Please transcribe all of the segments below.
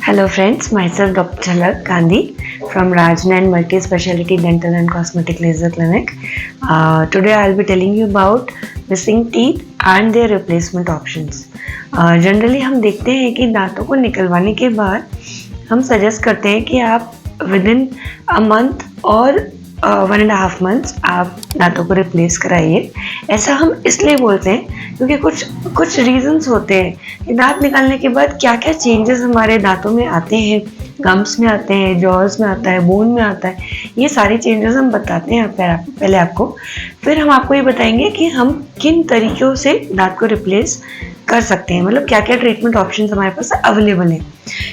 Hello friends, myself Dr. Jhalak Gandhi from Rajnan Multi Speciality Dental and Cosmetic Laser Clinic. Today I'll be telling you about missing teeth and their replacement options. Generally हम देखते हैं कि दांतों को निकलवाने के बाद हम सजेस्ट करते हैं कि आप विदिन अ मंथ और 1.5 months आप दांतों को रिप्लेस कराइए। ऐसा हम इसलिए बोलते हैं क्योंकि कुछ रीजंस होते हैं कि दांत निकालने के बाद क्या क्या चेंजेस हमारे दांतों में आते हैं, गम्स में आते हैं, जॉज में आता है, बोन में आता है। ये सारी चेंजेस हम बताते हैं पहले आपको, फिर हम आपको ये बताएंगे कि हम किन तरीक़ों से दांत को रिप्लेस कर सकते हैं, मतलब क्या क्या ट्रीटमेंट ऑप्शंस हमारे पास अवेलेबल हैं।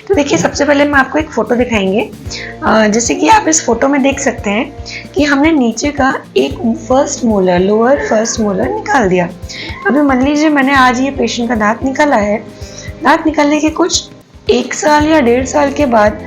तो देखिए, सबसे पहले मैं आपको एक फ़ोटो दिखाएंगे। जैसे कि आप इस फोटो में देख सकते हैं कि हमने नीचे का एक लोअर फर्स्ट मोलर निकाल दिया। अभी मान लीजिए मैंने आज ये पेशेंट का दांत निकाला है। दांत निकालने के कुछ 1 साल या 1.5 साल के बाद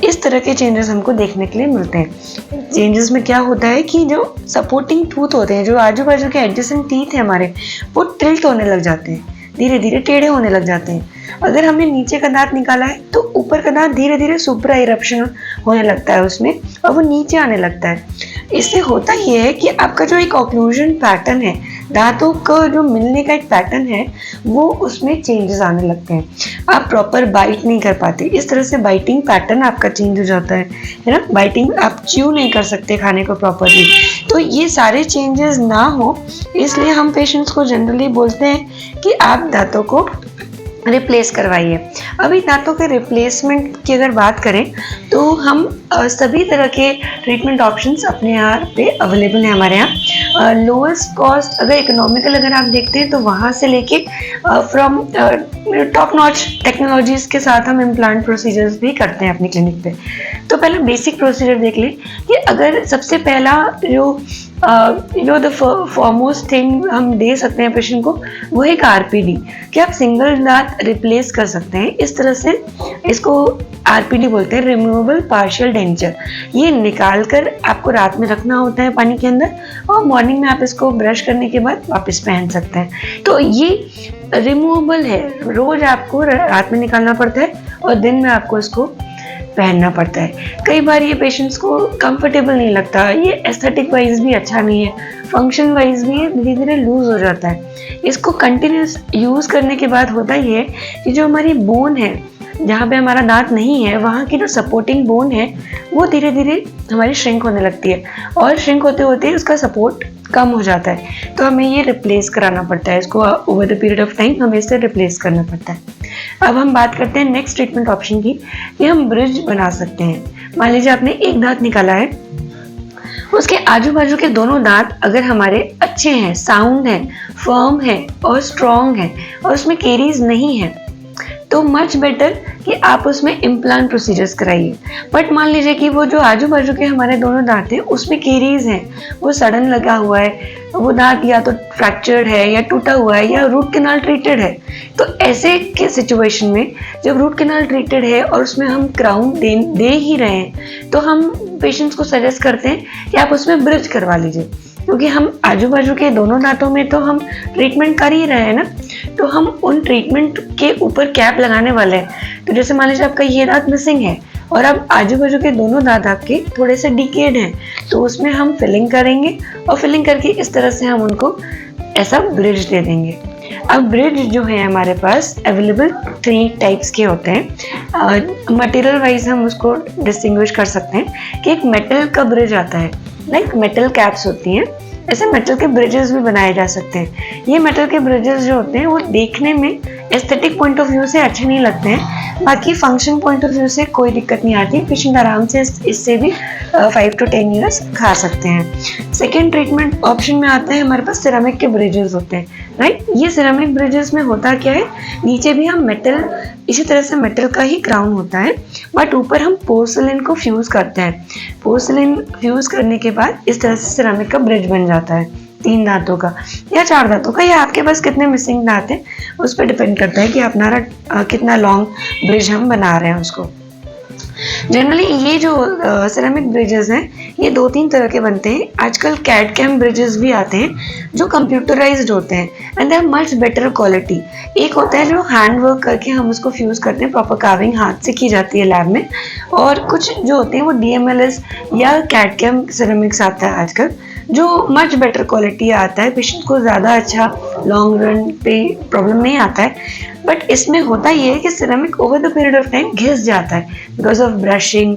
इस तरह के चेंजेस हमको देखने के लिए मिलते हैं। चेंजेस में क्या होता है कि जो सपोर्टिंग टूथ होते हैं, जो आजू बाजू के एडजेसेंट टीथ हैं हमारे, वो टिल्ट होने लग जाते हैं, धीरे धीरे टेढ़े होने लग जाते हैं। अगर हमने नीचे का दांत निकाला है तो ऊपर का दांत धीरे धीरे सुप्रा इरप्शन होने लगता है उसमें, और वो नीचे आने लगता है। इससे होता ये है कि आपका जो एक ऑक्लूजन पैटर्न है, दांतों का जो मिलने का एक पैटर्न है, वो उसमें चेंजेस आने लगते हैं। आप प्रॉपर बाइट नहीं कर पाते, इस तरह से बाइटिंग पैटर्न आपका चेंज हो जाता है ना। बाइटिंग, आप च्यू नहीं कर सकते खाने को प्रॉपरली। तो ये सारे चेंजेस ना हो, इसलिए हम पेशेंट्स को जनरली बोलते हैं कि आप दांतों को रिप्लेस करवाइए। अभी दांतों के रिप्लेसमेंट की अगर बात करें तो हम सभी तरह के ट्रीटमेंट ऑप्शंस अपने यहाँ पे अवेलेबल हैं हमारे यहाँ। लोएस्ट कॉस्ट अगर इकोनॉमिकल अगर आप देखते हैं तो वहाँ से लेके फ्रॉम टॉप नॉच टेक्नोलॉजीज़ के साथ हम इम्प्लांट प्रोसीजर्स भी करते हैं अपनी क्लिनिक पे। तो पहले बेसिक प्रोसीजर देख लें कि अगर सबसे पहला जो द फॉरमोस्ट थिंग हम दे सकते हैं पेशेंट को, वो एक आरपीडी, कि आप सिंगल दांत रिप्लेस कर सकते हैं। इस तरह से इसको आरपीडी बोलते हैं, रिमूवेबल पार्शियल डेंचर। ये निकाल कर आपको रात में रखना होता है पानी के अंदर, और मॉर्निंग में आप इसको ब्रश करने के बाद वापस पहन सकते हैं। तो ये रिमूवेबल है, रोज आपको रात में निकालना पड़ता है और दिन में आपको इसको पहनना पड़ता है। कई बार ये पेशेंट्स को कंफर्टेबल नहीं लगता, ये एस्थेटिक वाइज भी अच्छा नहीं है, फंक्शन वाइज भी धीरे धीरे लूज हो जाता है। इसको कंटिन्यूस यूज़ करने के बाद होता ये है कि जो हमारी बोन है, जहाँ पे हमारा दांत नहीं है, वहाँ की जो सपोर्टिंग बोन है वो धीरे धीरे हमारी श्रिंक होने लगती है, और श्रिंक होते होते उसका सपोर्ट कम हो जाता है। तो हमें ये रिप्लेस कराना पड़ता है, इसको over the period of time हमें इसे रिप्लेस करना पड़ता है। अब हम बात करते हैं नेक्स्ट ट्रीटमेंट ऑप्शन की, कि हम ब्रिज बना सकते हैं। मान लीजिए आपने एक दांत निकाला है, उसके आजू बाजू के दोनों दांत अगर हमारे अच्छे हैं, साउंड हैं, फर्म हैं और स्ट्रॉन्ग हैं, और उसमें केरीज नहीं है, तो मच बेटर कि आप उसमें इम्प्लांट प्रोसीजर्स कराइए। बट मान लीजिए कि वो जो आजू बाजू के हमारे दोनों दांत हैं उसमें केरीज हैं, वो सडन लगा हुआ है, वो दांत या तो फ्रैक्चर्ड है या टूटा हुआ है या रूट कैनाल ट्रीटेड है। तो ऐसे के सिचुएशन में जब रूट कैनाल ट्रीटेड है और उसमें हम क्राउन दे ही रहे हैं, तो हम पेशेंट्स को सजेस्ट करते हैं कि आप उसमें ब्रिज करवा लीजिए, क्योंकि हम आजू बाजू के दोनों दांतों में तो हम ट्रीटमेंट कर ही रहे हैं ना, तो हम उन ट्रीटमेंट के ऊपर कैप लगाने वाले हैं। तो जैसे मान लीजिए आपका ये दांत मिसिंग है और अब आजू बाजू के दोनों दांत आपके थोड़े से डिकेड हैं, तो उसमें हम फिलिंग करेंगे, और फिलिंग करके इस तरह से हम उनको ऐसा ब्रिज दे देंगे। अब ब्रिज जो है हमारे पास अवेलेबल 3 टाइप्स के होते हैं। मटेरियल वाइज हम उसको डिस्टिंग्विश कर सकते हैं कि एक मेटल का ब्रिज आता है, लाइक मेटल कैप्स होती हैं, ऐसे मेटल के ब्रिजेस भी बनाए जा सकते हैं। ये मेटल के ब्रिजेस जो होते हैं वो देखने में एस्थेटिक पॉइंट ऑफ व्यू से अच्छे नहीं लगते हैं, बाकी फंक्शन पॉइंट ऑफ व्यू से कोई दिक्कत नहीं आती। पेशेंट आराम से इससे भी 5 to 10 ईयर्स खा सकते हैं। सेकेंड ट्रीटमेंट ऑप्शन में आते हैं हमारे पास सिरेमिक के ब्रिजेस होते हैं, राइट। ये सिरेमिक ब्रिजेस में होता क्या है, नीचे भी हम मेटल, इसी तरह से मेटल का ही क्राउन होता है, बट ऊपर हम पोर्सलिन को फ्यूज़ करते हैं। पोर्सलिन फ्यूज़ करने के बाद इस तरह से सिरेमिक का ब्रिज बन जाता है, 3 दांतों का या 4 दांतों का, या आपके पास कितने मिसिंग दांत हैं उस पर डिपेंड करता है कि अपना कितना लॉन्ग ब्रिज हम बना रहे हैं उसको। जनरली ये जो सिरेमिक ब्रिजेस हैं ये 2-3 तरह के बनते हैं। आजकल कैड कैम ब्रिजेस भी आते हैं जो कंप्यूटराइज्ड होते हैं and they are much better quality. एक होता है जो हैंड वर्क करके हम उसको फ्यूज़ करते हैं, प्रॉपर कार्विंग हाथ से की जाती है लैब में, और कुछ जो होते हैं वो DMLS या कैड कैम सिरेमिक्स आता है आजकल जो मच बेटर क्वालिटी आता है। पेशेंट को ज़्यादा अच्छा लॉन्ग रन पे प्रॉब्लम नहीं आता है। बट इसमें होता ये है कि ceramic over the period of time घिस जाता है because of brushing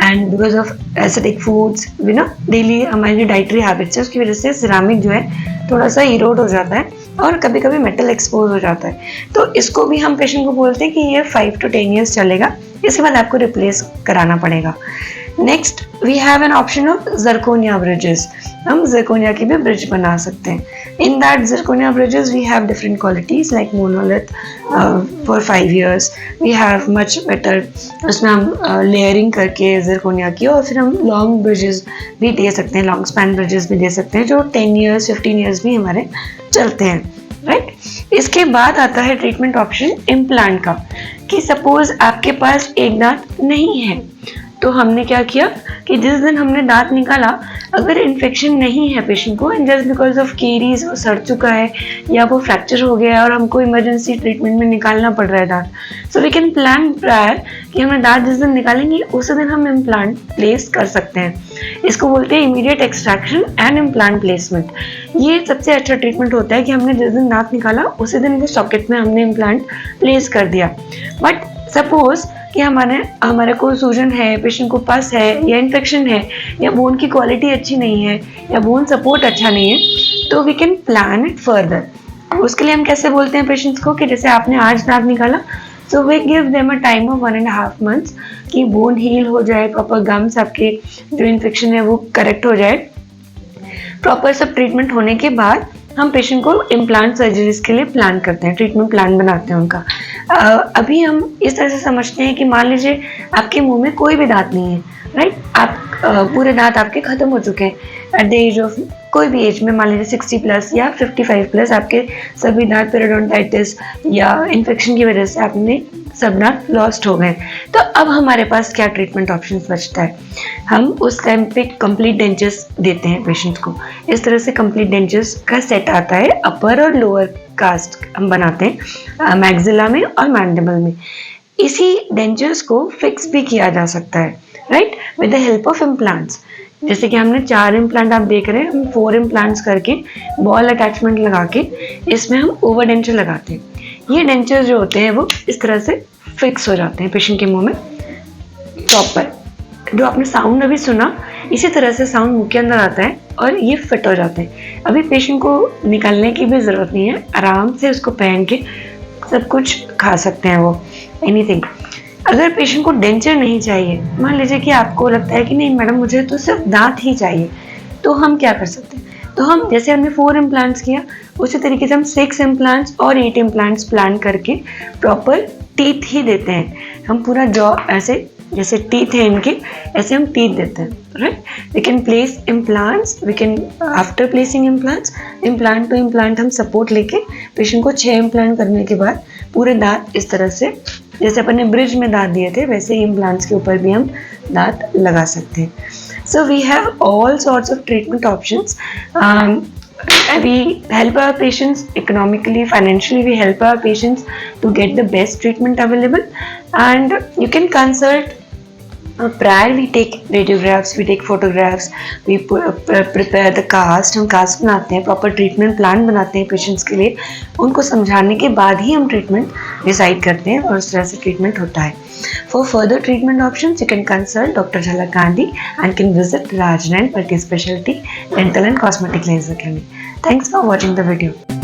and because of acidic foods, daily हमारी डाइटरी हैबिट्स है, उसकी वजह से सिरेमिक जो है थोड़ा सा इरोड हो जाता है और कभी कभी मेटल एक्सपोज हो जाता है। तो इसको भी हम पेशेंट को बोलते हैं कि ये 5 to 10 years चलेगा, इसके बाद आपको रिप्लेस कराना पड़ेगा। Next we have an option of zirconia bridges. हम जरकोनिया की भी ब्रिज बना सकते हैं। In that zirconia bridges we have different qualities like monolith for 5 years, we have much better, उसमें हम लेयरिंग करके जरकोनिया की, और फिर हम लॉन्ग ब्रिजेस भी दे सकते हैं, लॉन्ग स्पैन ब्रिजेस भी दे सकते हैं जो 10 years 15 years भी हमारे चलते हैं, राइट। इसके बाद आता है ट्रीटमेंट ऑप्शन इम्प्लांट का, कि सपोज आपके पास एक दांत नहीं है, तो हमने क्या किया कि जिस दिन हमने दांत निकाला, अगर इन्फेक्शन नहीं है पेशेंट को and just because of caries वो सड़ चुका है या वो फ्रैक्चर हो गया है और हमको इमरजेंसी ट्रीटमेंट में निकालना पड़ रहा है दांत, so we can plan prior कि हमें दांत जिस दिन निकालेंगे उसी दिन हम इम्प्लांट प्लेस कर सकते हैं। इसको बोलते हैं immediate extraction and implant placement. ये सबसे अच्छा ट्रीटमेंट होता है कि हमने जिस दिन दांत निकाला उसी दिन वो सॉकेट में हमने इम्प्लांट प्लेस कर दिया। बट सपोज कि हमारे को सूजन है, पेशेंट को पस है या इन्फेक्शन है या बोन की क्वालिटी अच्छी नहीं है या बोन सपोर्ट अच्छा नहीं है, तो we can plan it further. उसके लिए हम कैसे बोलते हैं पेशेंट्स को कि जैसे आपने आज दांत निकाला, so we give them a time of 1.5 months कि बोन हील हो जाए, प्रॉपर गम्स आपके जो इन्फेक्शन है वो करेक्ट हो जाए। प्रॉपर सब ट्रीटमेंट होने के बाद हम पेशेंट को इम्प्लांट सर्जरीज के लिए प्लान करते हैं, ट्रीटमेंट प्लान बनाते हैं उनका। अभी हम इस तरह से समझते हैं कि मान लीजिए आपके मुंह में कोई भी दांत नहीं है, राइट, आप पूरे दांत आपके खत्म हो चुके हैं एट द एज ऑफ कोई भी एज में, मान लीजिए 60+ या 55+, आपके सभी दांत पेरिडोंटाइटिस या इन्फेक्शन की वजह से आपने सब दांत लॉस्ट हो गए। तो अब हमारे पास क्या ट्रीटमेंट ऑप्शंस बचता है? हम उस टाइम पे कंप्लीट डेंचर्स देते हैं पेशेंट को। इस तरह से कंप्लीट डेंचर्स का सेट आता है, अपर और लोअर कास्ट हम बनाते हैं मैक्सिला में और मैंडिबल में। इसी डेंचर्स को फिक्स भी किया जा सकता है, right, with the help of implants. जैसे कि हमने 4 इम्प्लांट आप देख रहे हैं, हम 4 इम्प्लांट्स करके बॉल अटैचमेंट लगा के इसमें हम ओवर डेंचर लगाते हैं। ये डेंचर जो होते हैं वो इस तरह से फिक्स हो जाते हैं पेशेंट के मुंह में प्रॉपर। जो आपने साउंड अभी सुना, इसी तरह से साउंड मुंह के अंदर आता है और ये फिट हो जाते हैं। अभी पेशेंट को निकालने की भी ज़रूरत नहीं है, आराम से उसको पहन के सब कुछ खा सकते हैं वो, एनीथिंग। अगर पेशेंट को डेंचर नहीं चाहिए, मान लीजिए कि आपको लगता है कि नहीं मैडम मुझे तो सिर्फ दांत ही चाहिए, तो हम क्या कर सकते हैं? तो हम जैसे हमने 4 इम्प्लांट्स किया, उसी तरीके से हम 6 इम्प्लांट्स और 8 इम्प्लांट्स प्लान करके प्रॉपर टीथ ही देते हैं। हम पूरा जॉ ऐसे जैसे टीथ है इनके, ऐसे हम टीथ देते हैं, right. We can place implants, we can after placing implants, implant to implant हम सपोर्ट लेके पेशेंट को 6 इम्प्लांट करने के बाद पूरे दांत इस तरह से, जैसे अपन ने ब्रिज में दांत दिए थे वैसे ही इम्प्लांट्स के ऊपर भी हम दांत लगा सकते हैं। So we have all sorts of treatment options. We help our patients economically, financially. We help our patients to get the best treatment available. And you can consult. Prior we take radiographs, we take photographs, we prepare the cast, हम cast बनाते हैं, proper treatment plan बनाते हैं patients के लिए। उनको समझाने के बाद ही हम ट्रीटमेंट डिसाइड करते हैं और उस तरह से ट्रीटमेंट होता है। For further treatment options, you can consult Dr. Jhalak Gandhi and can visit Rajnan Multi Specialty Dental and Cosmetic Laser Clinic. Thanks for watching the video.